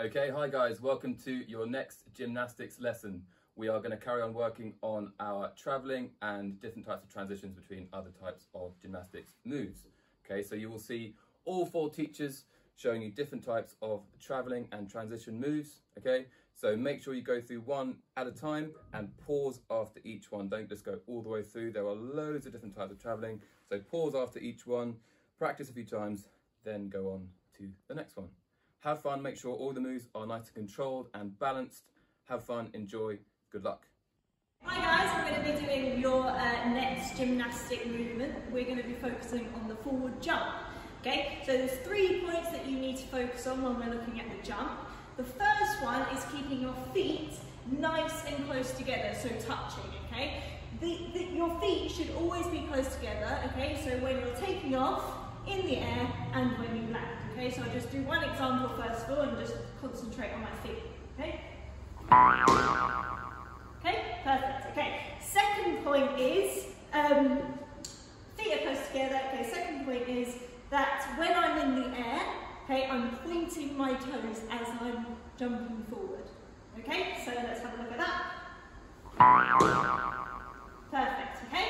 Okay, hi guys, welcome to your next gymnastics lesson. We are going to carry on working on our travelling and different types of transitions between other types of gymnastics moves. Okay, so you will see all 4 teachers showing you different types of travelling and transition moves. Okay, so make sure you go through one at a time and pause after each one. Don't just go all the way through. There are loads of different types of travelling, so pause after each one, practice a few times, then go on to the next one. Have fun, make sure all the moves are nice and controlled and balanced. Have fun, enjoy, good luck. Hi guys, we're going to be doing your next gymnastic movement. We're going to be focusing on the forward jump. Okay, so there's 3 points that you need to focus on when we're looking at the jump. The first one is keeping your feet nice and close together, so touching, okay? Your feet should always be close together, okay? So when you're taking off, in the air, and when you land, okay? So I'll just do one example first of all and just concentrate on my feet, okay? Okay, perfect, okay. Second point is, feet are close together, okay? Second point is that when I'm in the air, okay, I'm pointing my toes as I'm jumping forward, okay? So let's have a look at that. Perfect, okay?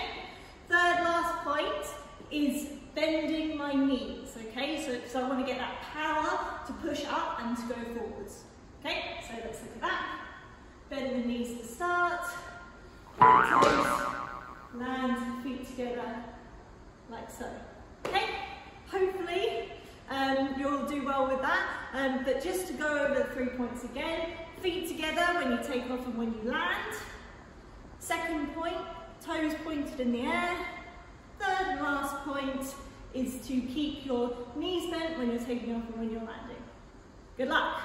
Third last point is bending my knees, okay? So I want to get that power to push up and to go forwards, okay? So let's look at that. Bend the knees to start. Toes, land, feet together, like so, okay? Hopefully you'll do well with that, but just to go over the 3 points again, feet together when you take off and when you land. Second point, toes pointed in the air. Third and last point is to keep your knees bent when you're taking off and when you're landing. Good luck.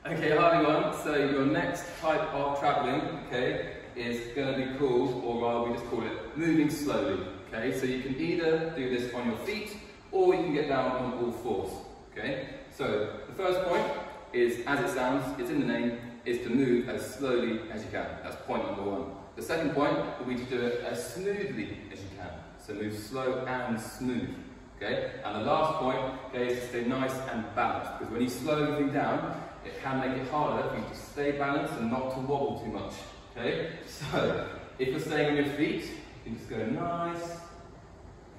Okay, hi everyone. So your next type of travelling, okay, is going to be called, or rather we just call it, moving slowly. Okay, so you can either do this on your feet or you can get down on all fours. Okay, so the first point is, as it sounds, it's in the name, is to move as slowly as you can. That's point number 1. The second point will be to do it as smoothly as you can. So move slow and smooth, okay? And the last point, okay, is to stay nice and balanced, because when you slow everything down, it can make it harder for you to stay balanced and not to wobble too much, okay? So, if you're staying on your feet, you can just go nice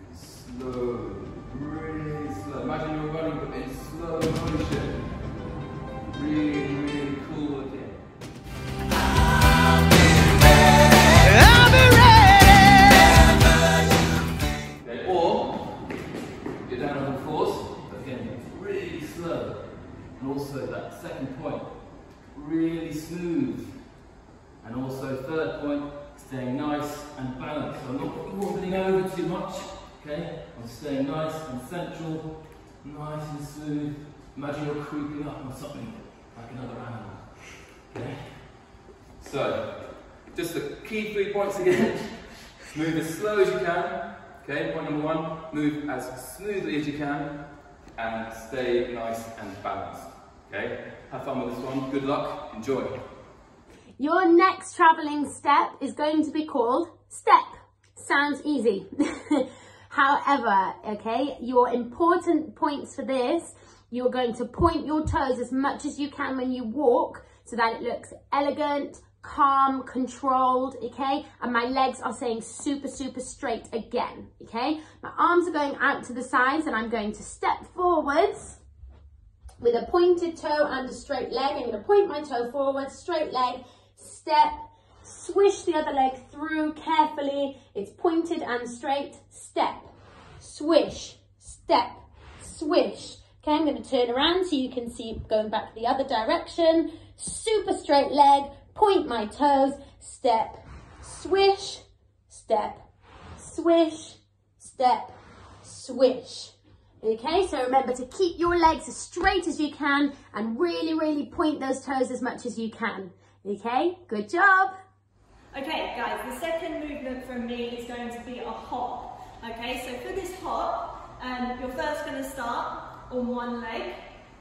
and slow, really slow. Imagine you're running but in slow motion. Really, really cool again. And also that second point, really smooth. And also third point, staying nice and balanced. So I'm not wobbling over too much, okay? I'm staying nice and central, nice and smooth. Imagine you're creeping up on something, like another animal, okay? So, just the key 3 points again. Move as slow as you can, okay? Point number 1, move as smoothly as you can, and stay nice and balanced. Okay, have fun with this one. Good luck. Enjoy. Your next travelling step is going to be called step. Sounds easy. However, okay, your important points for this, you're going to point your toes as much as you can when you walk so that it looks elegant, calm, controlled, okay? And my legs are staying super, super straight again, okay? My arms are going out to the sides and I'm going to step forwards with a pointed toe and a straight leg. I'm going to point my toe forward, straight leg, step, swish the other leg through carefully. It's pointed and straight, step, swish, step, swish. Okay, I'm going to turn around so you can see going back the other direction. Super straight leg, point my toes, step, swish, step, swish, step, swish. Okay, so remember to keep your legs as straight as you can and really, really point those toes as much as you can. Okay, good job. Okay, guys, the second movement from me is going to be a hop. Okay, so for this hop, you're first going to start on one leg,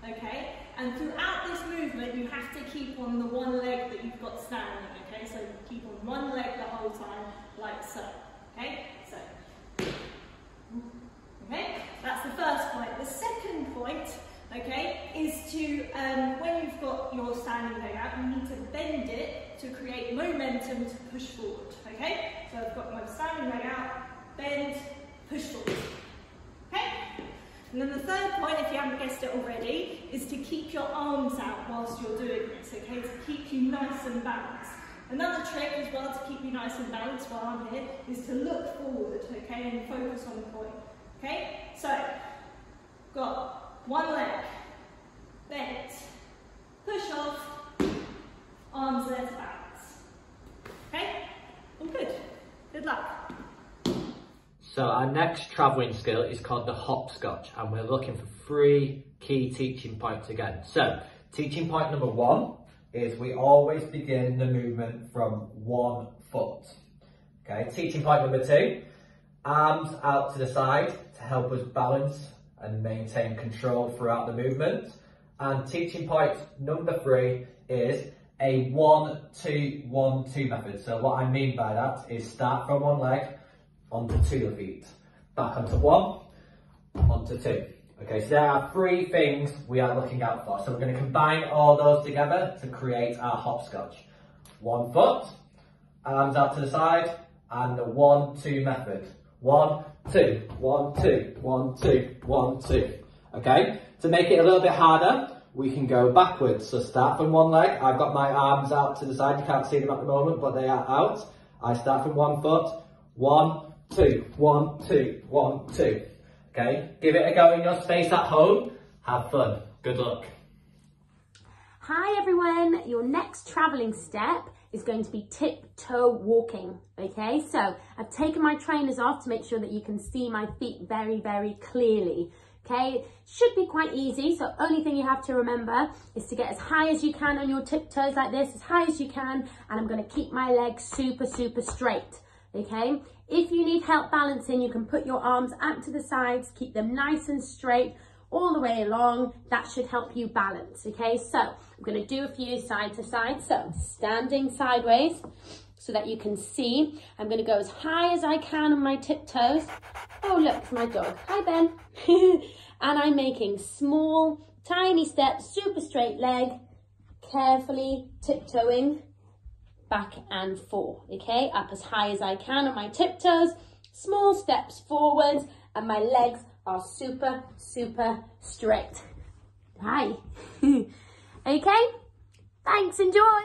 okay? And throughout this movement, you have to keep on the one leg that you've got standing, okay? So keep on one leg the whole time, like so, okay? So, okay, that's the first point. The second point okay, is to, when you've got your standing leg out, you need to bend it to create momentum to push forward, okay? So I've got my standing leg out, bend, push forward, okay? And then the third point, if you haven't guessed it already, is to keep your arms out whilst you're doing this, okay? To keep you nice and balanced. Another trick as well to keep you nice and balanced while I'm here is to look forward, okay, and focus on the point, okay? So, got one leg, bent, push off, arms there to balance, okay? All good. Good luck. So our next travelling skill is called the hopscotch, and we're looking for 3 key teaching points again. So, teaching point number 1 is we always begin the movement from 1 foot. Okay, teaching point number 2, arms out to the side to help us balance and maintain control throughout the movement. And teaching point number 3 is a 1-2-1-2 method. So what I mean by that is start from one leg onto 2 feet, back onto 1, onto 2. Okay, so there are 3 things we are looking out for. So we're going to combine all those together to create our hopscotch. 1 foot, arms out to the side, and the 1-2 method. 1, 2, 1, 2, 1, 2, 1, 2. Okay, to make it a little bit harder, we can go backwards. So start from one leg. I've got my arms out to the side. You can't see them at the moment, but they are out. I start from 1 foot. 1, 2, 1, 2, 1, 2. Okay, give it a go in your space at home. Have fun. Good luck. Hi everyone, your next travelling step is going to be tiptoe walking, okay? So I've taken my trainers off to make sure that you can see my feet very, very clearly, okay? Should be quite easy, so only thing you have to remember is to get as high as you can on your tiptoes like this, as high as you can, and I'm going to keep my legs super, super straight, okay? If you need help balancing, you can put your arms out to the sides, keep them nice and straight all the way along. That should help you balance, okay? So I'm going to do a few side to side. So standing sideways so that you can see. I'm going to go as high as I can on my tiptoes. Oh, look, it's my dog. Hi, Ben. And I'm making small, tiny steps, super straight leg, carefully tiptoeing back and forth, okay? Up as high as I can on my tiptoes, small steps forwards, and my legs are super, super straight. Hi. Okay? Thanks, enjoy.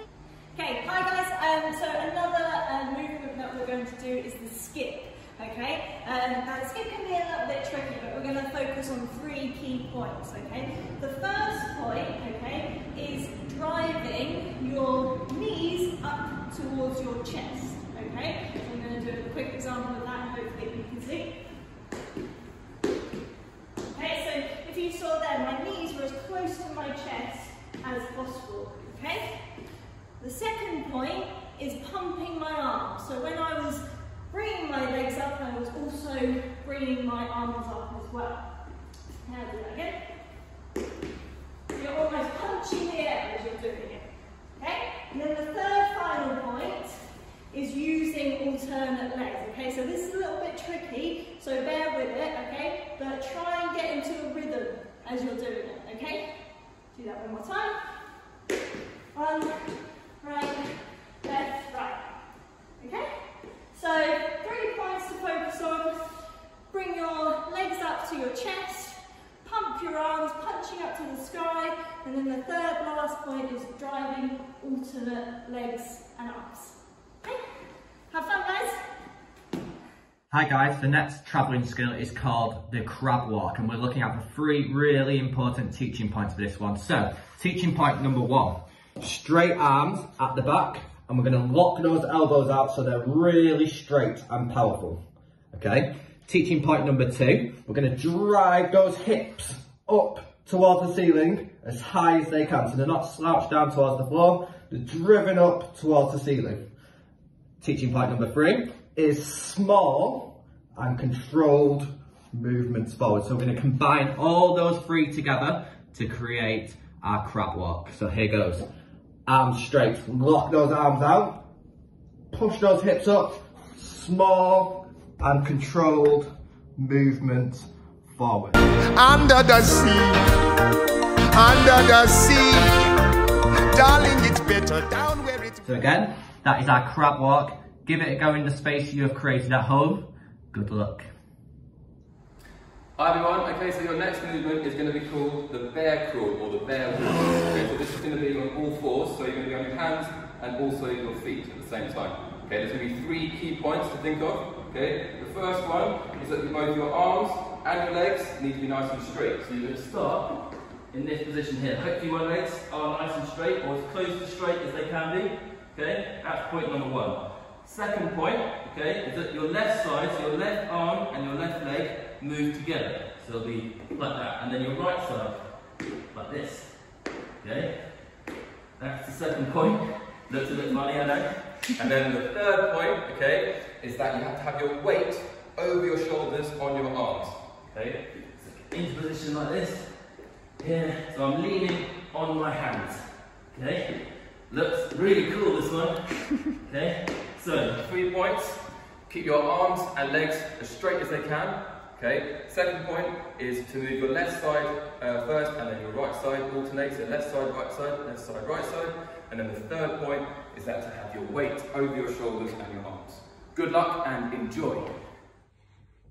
Okay, hi guys. So another movement that we're going to do is the skip, okay? Now the skip can be a little bit tricky, but we're going to focus on 3 key points, okay? The first point, okay, is driving your knees up towards your chest, okay? So I'm going to do a quick example of that, hopefully you can see. Okay, so if you saw there, my knees were as close to my chest as possible, okay? The second point is pumping my arms. So when I was bringing my legs up, I was also bringing my arms up as well. Now do that again. You're almost punching the air as you're doing it, okay? And then the third final point is using alternate legs, okay? So this is a little bit tricky, so bear with it, okay? But try and get into a rhythm as you're doing it, okay? Do that one more time. 1, right, left, right, okay? So 3 points to focus on. Bring your legs up to your chest, pump your arms, punching up to the sky, and then the third last point is driving alternate legs and arms. Okay? Have fun, guys. Hi guys, the next travelling skill is called the crab walk, and we're looking at the 3 really important teaching points for this one. So, teaching point number 1, straight arms at the back, and we're going to lock those elbows out so they're really straight and powerful, okay? Teaching point number 2, we're going to drive those hips up towards the ceiling as high as they can, so they're not slouched down towards the floor, they're driven up towards the ceiling. Teaching point number 3 is small and controlled movements forward. So we're going to combine all those 3 together to create our crab walk. So here goes. Arms straight, lock those arms out, push those hips up, small and controlled movement forward. Under the sea. under the sea. Darling, it's better down where it's... So again, that is our crab walk. Give it a go in the space you have created at home. Good luck. Hi everyone, okay, so your next movement is going to be called the bear crawl or the bear walk. Okay, so this is going to be on all fours, so you're going to be on your hands and also your feet at the same time. Okay, there's going to be 3 key points to think of. Okay, the first one is that both your arms and your legs need to be nice and straight. So you're going to start in this position here. Hopefully my legs are nice and straight, or as close to straight as they can be. Okay, that's point number 1. Second point, okay, is that your left side, so your left arm and your left leg move together. So it'll be like that. And then your right side, like this. Okay? That's the second point. Looks a bit funny, I know. And then the third point, okay, is that you have to have your weight over your shoulders on your arms. Okay? So into position like this. Here. So I'm leaning on my hands. Okay? Looks really cool, this one. Okay? So, 3 points. Keep your arms and legs as straight as they can. Okay. Second point is to move your left side first, and then your right side alternates. So left side, right side. And then the third point is that to have your weight over your shoulders and your arms. Good luck and enjoy.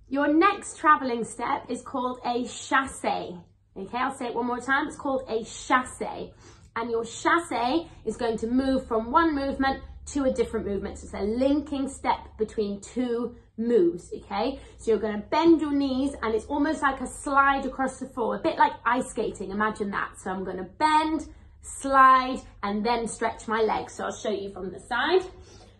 Your next travelling step is called a chassé. Okay, I'll say it one more time. It's called a chassé. And your chassé is going to move from one movement to a different movement. So it's a linking step between 2 moves, okay? So you're going to bend your knees and it's almost like a slide across the floor, a bit like ice skating, imagine that. So I'm going to bend, slide, and then stretch my legs. So I'll show you from the side.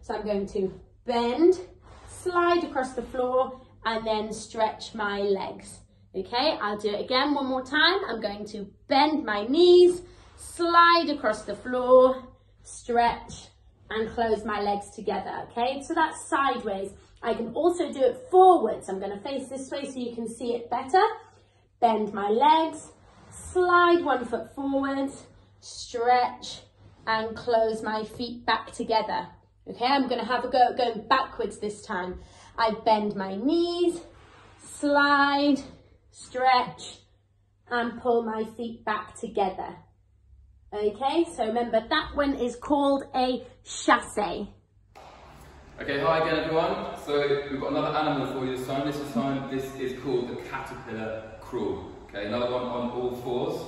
So I'm going to bend, slide across the floor, and then stretch my legs. Okay, I'll do it again one more time. I'm going to bend my knees, slide across the floor, stretch, and close my legs together. Okay, so that's sideways. I can also do it forwards. I'm going to face this way so you can see it better. Bend my legs, slide 1 foot forward, stretch, and close my feet back together. Okay, I'm going to have a go at going backwards this time. I bend my knees, slide, stretch, and pull my feet back together. Okay, so remember that one is called a chassé. Okay, hi again everyone. So we've got another animal for you this time. This is called the caterpillar crawl. Okay, another one on all fours.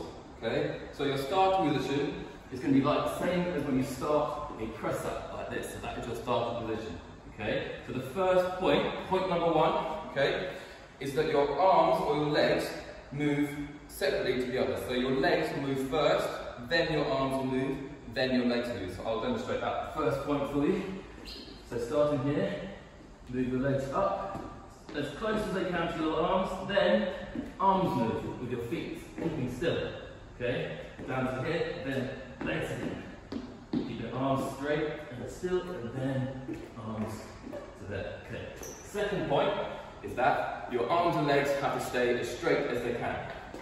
Okay, so your starting position is going to be like the same as when you start a press up like this. So that is your starting position. Okay, so the first point number 1, okay, is that your arms or your legs move separately to the other. So your legs will move first, then your arms will move, then your legs move. So I'll demonstrate that first point for you. So starting here, move your legs up as close as they can to your arms, then arms move with your feet, keeping still. Okay, down to here, then legs again. Keep your arms straight and still, and then arms to there. Okay. Second point is that your arms and legs have to stay as straight as they can.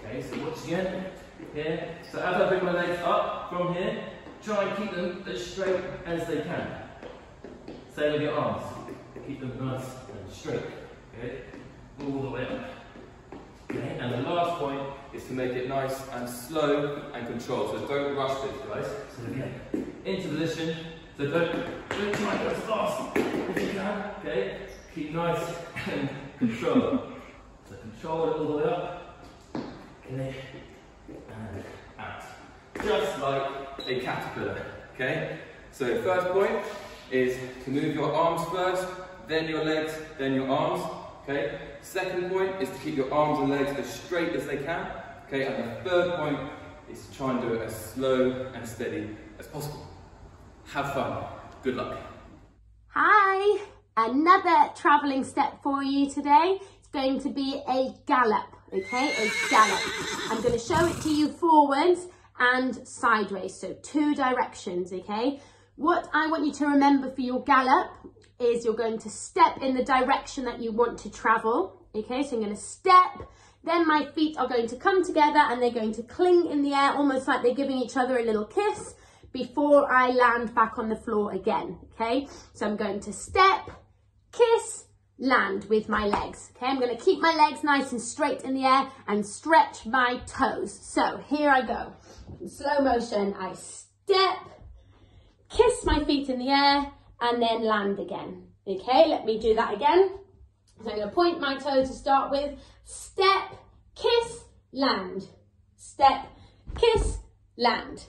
Okay, so watch again. Here. So as I bring my legs up from here, try and keep them as straight as they can. Same with your arms. Keep them nice and straight. Okay, all the way up. Okay, and the last point is to make it nice and slow and controlled. So don't rush this, guys. So again, into position. So don't try to go as fast as you can. Okay, keep nice and controlled. So control it all the way up. Okay, and out. Just like a caterpillar. Okay. So first point is to move your arms first, then your legs, then your arms. Okay. Second point is to keep your arms and legs as straight as they can. Okay. And the third point is to try and do it as slow and steady as possible. Have fun. Good luck. Hi! Another travelling step for you today. It's going to be a gallop. Okay, a gallop. I'm going to show it to you forwards and sideways, so 2 directions. Okay. What I want you to remember for your gallop is you're going to step in the direction that you want to travel. Okay, so I'm going to step, then my feet are going to come together and they're going to cling in the air, almost like they're giving each other a little kiss before I land back on the floor again. Okay, so I'm going to step, kiss, land with my legs. Okay, I'm going to keep my legs nice and straight in the air and stretch my toes. So here I go. In slow motion, I step, kiss my feet in the air, and then land again. Okay, let me do that again. So I'm going to point my toe to start with. Step, kiss, land. Step, kiss, land.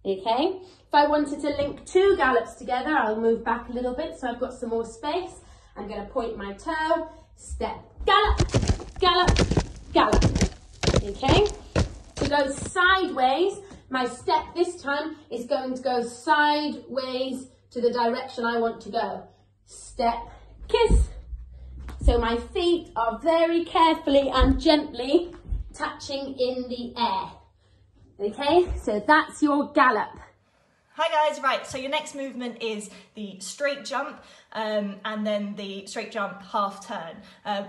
Okay, if I wanted to link 2 gallops together, I'll move back a little bit so I've got some more space. I'm going to point my toe, step, gallop, gallop, gallop. Okay, to go sideways, my step this time is going to go sideways to the direction I want to go. Step, kiss. So my feet are very carefully and gently touching in the air. Okay, so that's your gallop. Hi guys, right, so your next movement is the straight jump and then the straight jump half turn.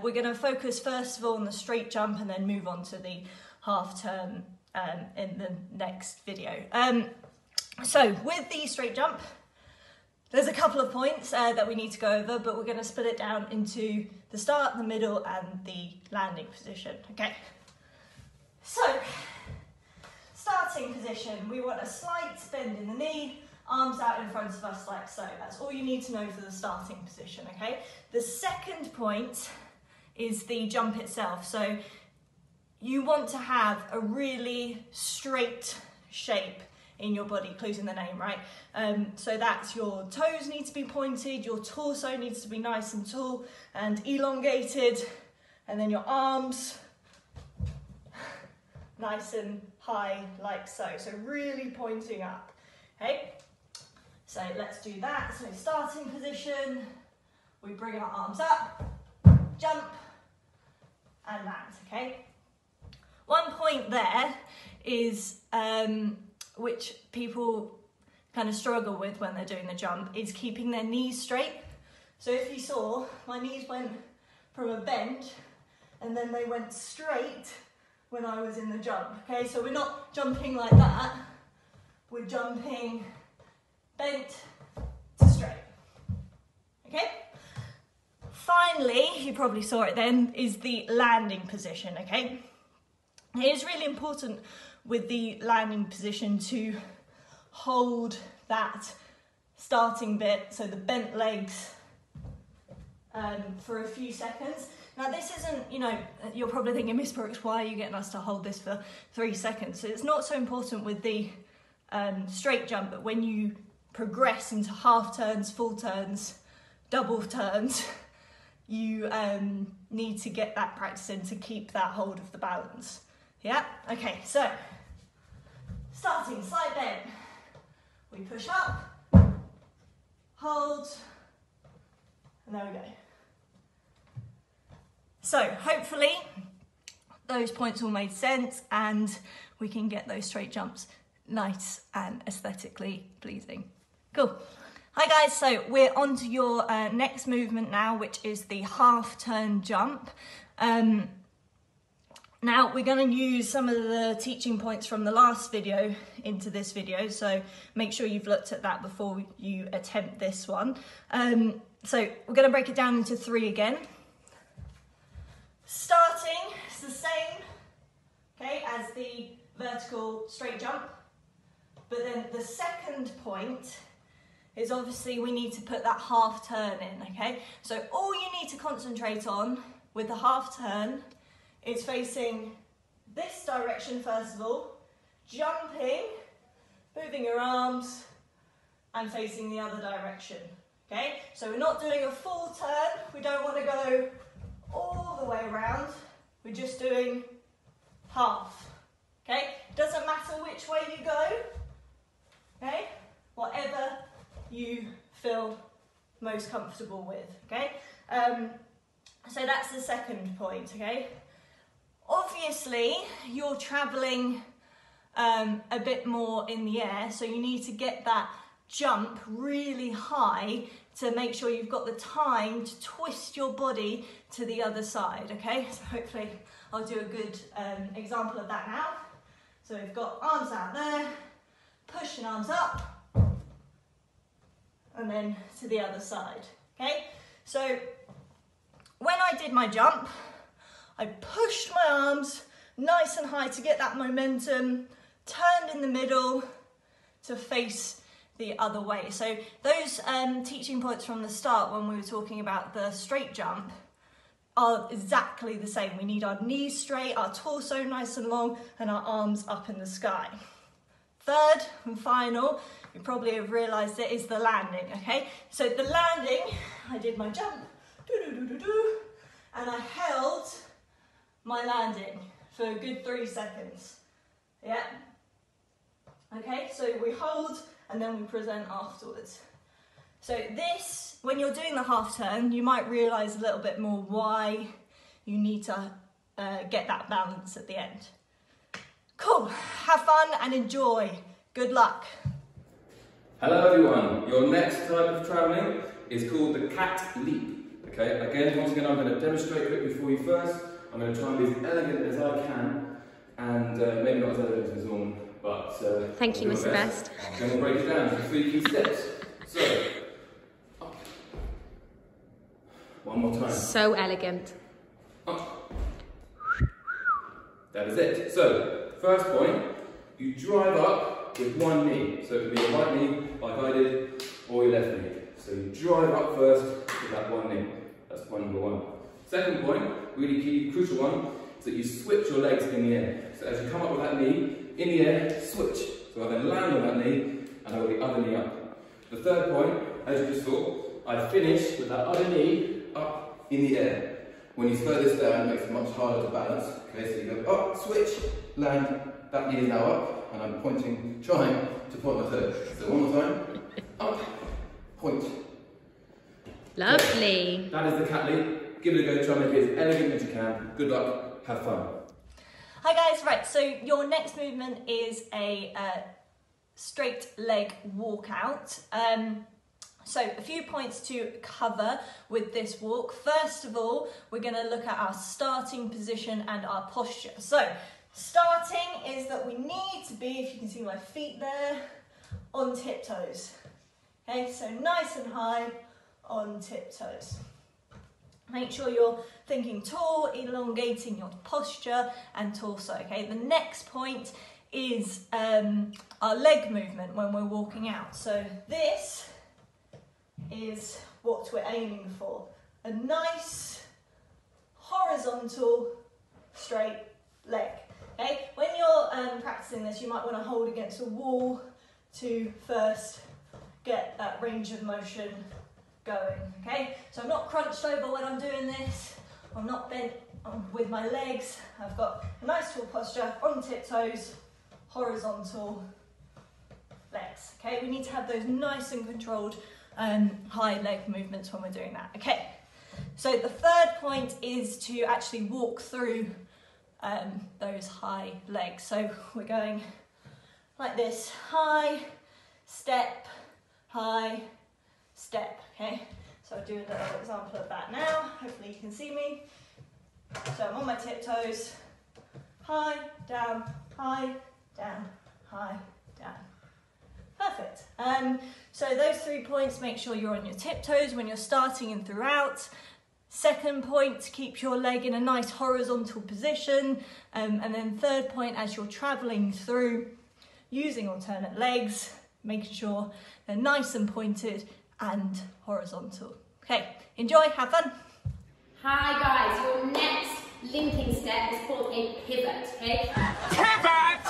We're going to focus first of all on the straight jump and then move on to the half turn in the next video. So with the straight jump, there's a couple of points that we need to go over, but we're going to split it down into the start, the middle and the landing position, okay? So, starting position, we want a slight bend in the knee, arms out in front of us like so. That's all you need to know for the starting position, okay? The second point is the jump itself. So you want to have a really straight shape in your body, closing the name, right? So that's your toes need to be pointed, your torso needs to be nice and tall and elongated, and then your arms nice and high like so. So really pointing up, okay? So let's do that. So starting position, we bring our arms up, jump and land, okay? One point there is, which people kind of struggle with when they're doing the jump, is keeping their knees straight. So if you saw, my knees went from a bend and then they went straight when I was in the jump, okay? So we're not jumping like that, we're jumping bent to straight, okay? Finally, you probably saw it then, is the landing position, okay? It is really important with the landing position to hold that starting bit, so the bent legs, for a few seconds. Now this isn't, you know, you're probably thinking, Miss Brooks, why are you getting us to hold this for 3 seconds? So it's not so important with the straight jump, but when you progress into half turns, full turns, double turns, you need to get that practice in to keep that hold of the balance. Yeah, okay, so starting slight bend, we push up, hold, and there we go. So hopefully those points all made sense and we can get those straight jumps nice and aesthetically pleasing. Cool. Hi guys, so we're on to your next movement now, which is the half turn jump. Now we're going to use some of the teaching points from the last video into this video, so make sure you've looked at that before you attempt this one. So we're going to break it down into 3 again. Starting, it's the same, okay, as the vertical straight jump, but then the second point is obviously we need to put that half turn in, okay? So all you need to concentrate on with the half turn is facing this direction first of all, jumping, moving your arms and facing the other direction, okay? So we're not doing a full turn, we don't want to go all the way around, we're just doing half, okay? Doesn't matter which way you go, okay? Whatever you feel most comfortable with, okay? So that's the second point, okay? Obviously, you're traveling a bit more in the air, so you need to get that jump really high to make sure you've got the time to twist your body to the other side, okay? So hopefully I'll do a good example of that now. So we've got arms out there, pushing arms up, and then to the other side, okay? So when I did my jump, I pushed my arms nice and high to get that momentum, turned in the middle to face the other way. So those teaching points from the start when we were talking about the straight jump are exactly the same. We need our knees straight, our torso nice and long, and our arms up in the sky. Third and final, you probably have realised it, is the landing, okay? So the landing, I did my jump, and I held my landing for a good 3 seconds, yeah? Okay, so we hold and then we present afterwards. So this, when you're doing the half turn, you might realise a little bit more why you need to get that balance at the end. Cool, have fun and enjoy. Good luck. Hello everyone, your next type of travelling is called the cat leap. Okay, again, once again I'm going to demonstrate quickly for you first. I'm going to try and be as elegant as I can, and maybe not as elegant as normal, but thank you, Mr. Best. I'm going to break it down into 3 key steps. So, up. One more time. So elegant. Up. That is it. So, first point, you drive up with one knee. So it could be your right knee, like I did, or your left knee. So you drive up first with that one knee. That's point number 1. Second point, really key, crucial one, is that you switch your legs in the air. So as you come up with that knee, in the air, switch. So I then land on that knee, and I got the other knee up. The third point, as you just saw, I finish with that other knee up in the air. When you slow this down, it makes it much harder to balance. Okay, so you go up, switch, land, that knee is now up, and I'm pointing, trying to point my toes. So one more time, up, point. Lovely. So that is the cat leap. Give it a go, try and make it as elegant as you can. Good luck, have fun. Hi guys, right, so your next movement is a straight leg walkout. So a few points to cover with this walk. First of all, we're going to look at our starting position and our posture. So starting is that we need to be, if you can see my feet there, on tiptoes. Okay, so nice and high on tiptoes. Make sure you're thinking tall, elongating your posture and torso, okay? The next point is our leg movement when we're walking out. So this is what we're aiming for. A nice, horizontal, straight leg, okay? When you're practicing this, you might want to hold against a wall to first get that range of motion going, okay? So I'm not crunched over when I'm doing this. I'm not bent with my legs. I've got a nice tall posture, on tiptoes, horizontal legs, okay? We need to have those nice and controlled high leg movements when we're doing that, okay? So the third point is to actually walk through those high legs. So we're going like this, high, step, high, step, okay? So I'll do a little example of that now. Hopefully you can see me. So I'm on my tiptoes, high, down, high, down, high, down. Perfect. So those 3 points, make sure you're on your tiptoes when you're starting and throughout. Second point, keep your leg in a nice horizontal position. And then third point, as you're traveling through, using alternate legs, making sure they're nice and pointed and horizontal. Okay, enjoy, have fun. Hi guys, your next linking step is called a pivot, okay? Pivot!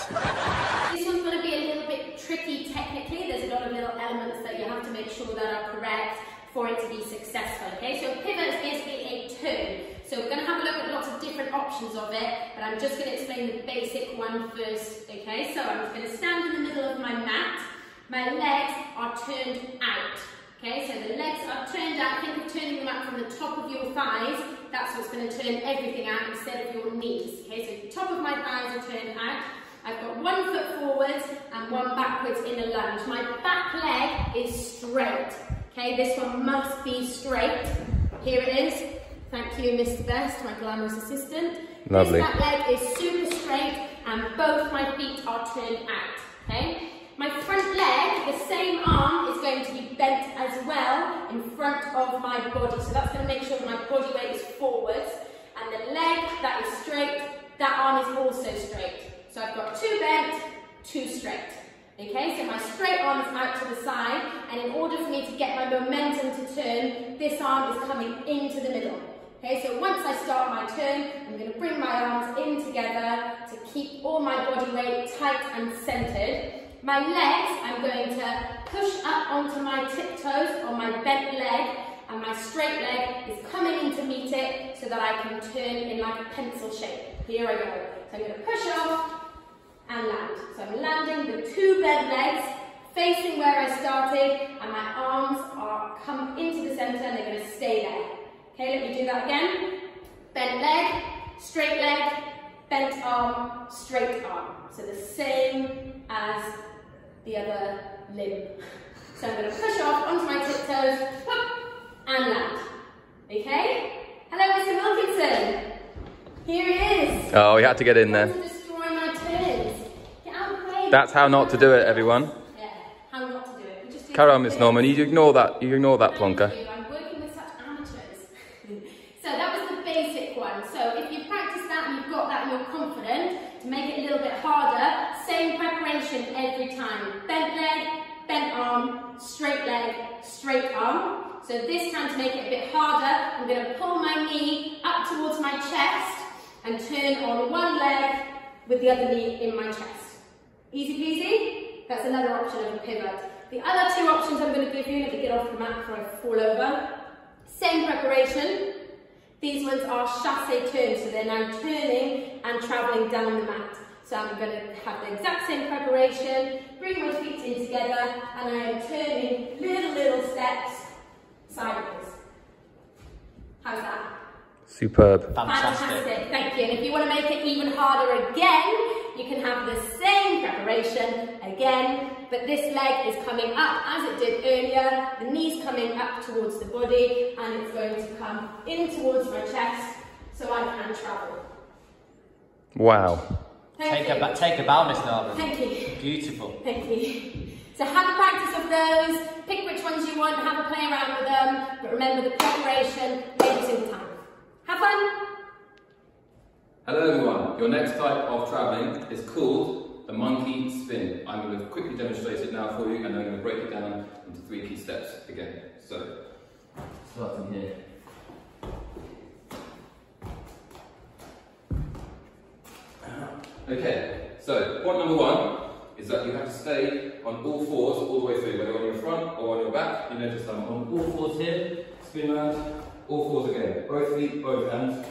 This one's going to be a little bit tricky technically. There's a lot of little elements that you have to make sure that are correct for it to be successful, okay? So a pivot is basically a turn. So we're going to have a look at lots of different options of it, but I'm just going to explain the basic one first, okay? So I'm just going to stand in the middle of my mat. My legs are turned out. Okay, so the legs are turned out. Think of turning them out from the top of your thighs. That's what's going to turn everything out instead of your knees. Okay, so the top of my thighs are turned out. I've got 1 foot forwards and 1 backwards in a lunge. My back leg is straight. Okay, this one must be straight. Here it is. Thank you, Mr. Best, my glamorous assistant. Lovely. This back leg is super straight and both my feet are turned out. Okay. My front leg, the same arm, is going to be bent as well in front of my body. So that's going to make sure that my body weight is forwards. And the leg that is straight, that arm is also straight. So I've got 2 bent, 2 straight. Okay, so my straight arm is out to the side, and in order for me to get my momentum to turn, this arm is coming into the middle. Okay, so once I start my turn, I'm going to bring my arms in together to keep all my body weight tight and centered. My legs, I'm going to push up onto my tiptoes on my bent leg, and my straight leg is coming in to meet it so that I can turn in like a pencil shape. Here I go. So I'm going to push off and land. So I'm landing the 2 bent legs, facing where I started, and my arms are come into the center and they're going to stay there. Okay, let me do that again. Bent leg, bent arm, straight arm. So the same as the other limb. So I'm going to push off onto my tiptoes, whoop, and land. Okay? Hello, Mr. Wilkinson. Here he is. Oh, we had to get in there. To destroy my turns. Get out of the way. That's how not to do it, everyone. Yeah, how not to do it. We just do Carry on, Miss Norman. You ignore that plonker. Thank you. I'm working with such amateurs. So that was the basic one. So if you practice that and you've got that and you're confident, to make it a little bit harder, same preparation every time. Bent leg, bent arm, straight leg, straight arm. So this time, to make it a bit harder, I'm going to pull my knee up towards my chest and turn on one leg with the other knee in my chest. Easy peasy? That's another option of a pivot. The other 2 options I'm going to give you, let me get off the mat before I fall over. Same preparation. These ones are chassé turns, so they're now turning and travelling down the mat. So I'm going to have the exact same preparation, bring my feet in together, and I am turning little steps sideways. How's that? Superb. Fantastic, thank you. And if you want to make it even harder again, you can have the same preparation again, but this leg is coming up as it did earlier, the knee's coming up towards the body, and it's going to come in towards my chest so I can travel. Wow. Take a bow, Miss Norman. Thank you. Beautiful. Thank you. So have a practice of those, pick which ones you want, have a play around with them, but remember the preparation every single time. Have fun! Hello everyone, your next type of travelling is called the monkey spin. I'm going to quickly demonstrate it now for you, and then I'm going to break it down into 3 key steps again. So, starting here. Okay, so point number 1 is that you have to stay on all 4s all the way through, whether on your front or on your back. You notice I'm on all 4s here, spin around, all 4s again. Both feet, both hands,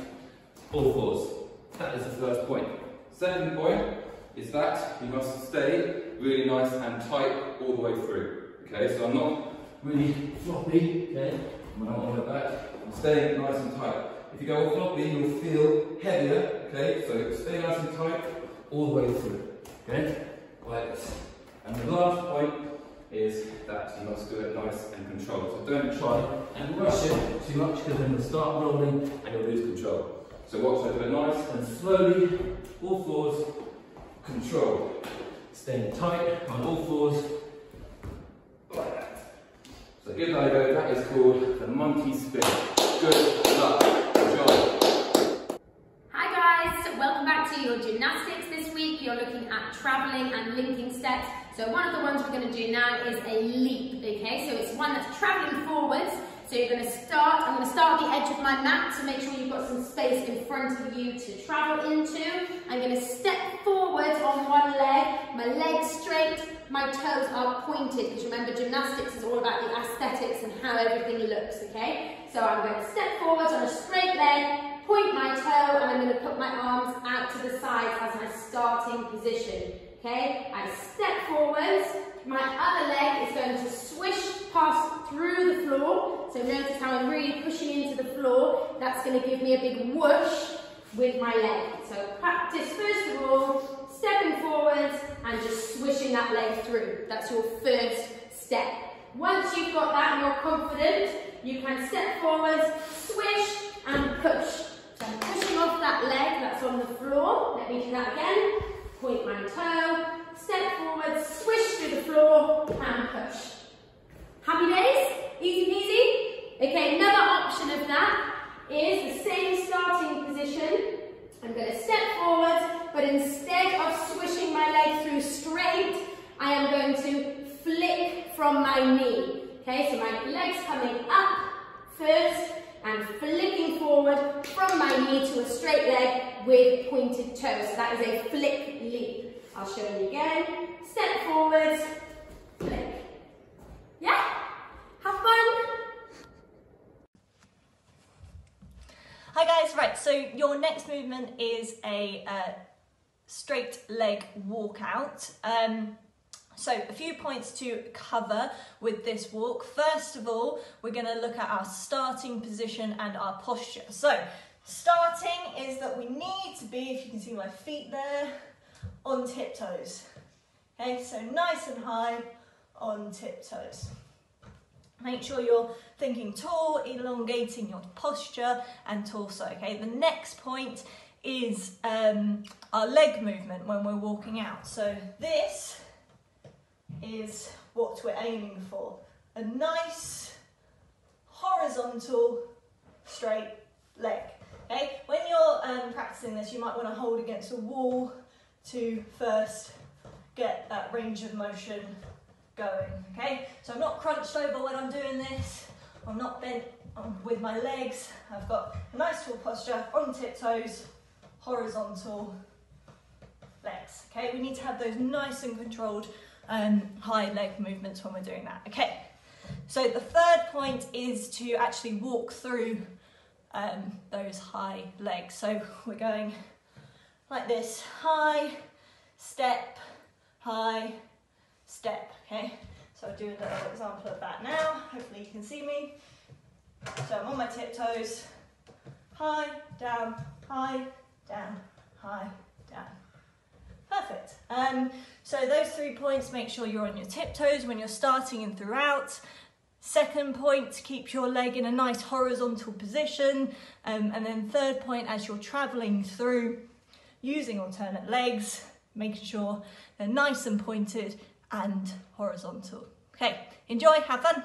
all 4s. That is the first point. Second point is that you must stay really nice and tight all the way through. Okay, so I'm not really floppy, okay, when I'm on the back. I'm staying nice and tight. If you go all floppy, you'll feel heavier, okay, so stay nice and tight all the way through, okay, like this. And the last point is that you must do it nice and controlled. So don't try and rush it too much, because then you'll start rolling and you'll lose control. So watch, I do it nice and slowly, all 4s, control. Staying tight on all 4s, like that. So give that a go, that is called the monkey spin. Good luck, enjoy. Hi guys, so welcome back to your gymnastics. This week you're looking at travelling and linking steps. So one of the ones we're going to do now is a leap, okay? So it's one that's travelling forwards. So you're going to start, I'm going to start at the edge of my mat to make sure you've got some space in front of you to travel into. I'm going to step forwards on one leg, my legs straight, my toes are pointed, because remember gymnastics is all about the aesthetics and how everything looks, okay? So I'm going to step forwards on a straight leg, point my toe, and I'm going to put my arms out to the side as my starting position, okay? I step forwards, my other leg is going to swish past through the floor. So notice how I'm really pushing into the floor. That's going to give me a big whoosh with my leg. So practice first of all, stepping forwards and just swishing that leg through. That's your first step. Once you've got that and you're confident, you can step forwards, swish and push. So I'm pushing off that leg that's on the floor. Let me do that again. Point my toe, step forward, swish through the floor and push. Happy days? Easy peasy? Okay, from my knee. Okay, so my legs coming up first and flicking forward from my knee to a straight leg with pointed toes. So that is a flick leap. I'll show you again. Step forwards, flick. Yeah? Have fun? Hi guys, right, so your next movement is a straight leg walkout. So a few points to cover with this walk. First of all, we're going to look at our starting position and our posture. So starting is that we need to be, if you can see my feet there, on tiptoes. Okay, so nice and high on tiptoes. Make sure you're thinking tall, elongating your posture and torso. Okay, the next point is our leg movement when we're walking out. So this is what we're aiming for. A nice horizontal straight leg. Okay, when you're practicing this, you might want to hold against a wall to first get that range of motion going. Okay, so I'm not crunched over when I'm doing this. I'm not bent with my legs. I've got a nice tall posture on tiptoes, horizontal legs. Okay, we need to have those nice and controlled high leg movements when we're doing that. Okay, so the third point is to actually walk through those high legs. So we're going like this, high, step, high, step. Okay, so I'll do a little example of that now. Hopefully you can see me. So I'm on my tiptoes, high, down, high, down, high, down. Perfect. So those 3 points, make sure you're on your tiptoes when you're starting and throughout. Second point, keep your leg in a nice horizontal position. And then third point, as you're traveling through, using alternate legs, making sure they're nice and pointed and horizontal. Okay, enjoy, have fun.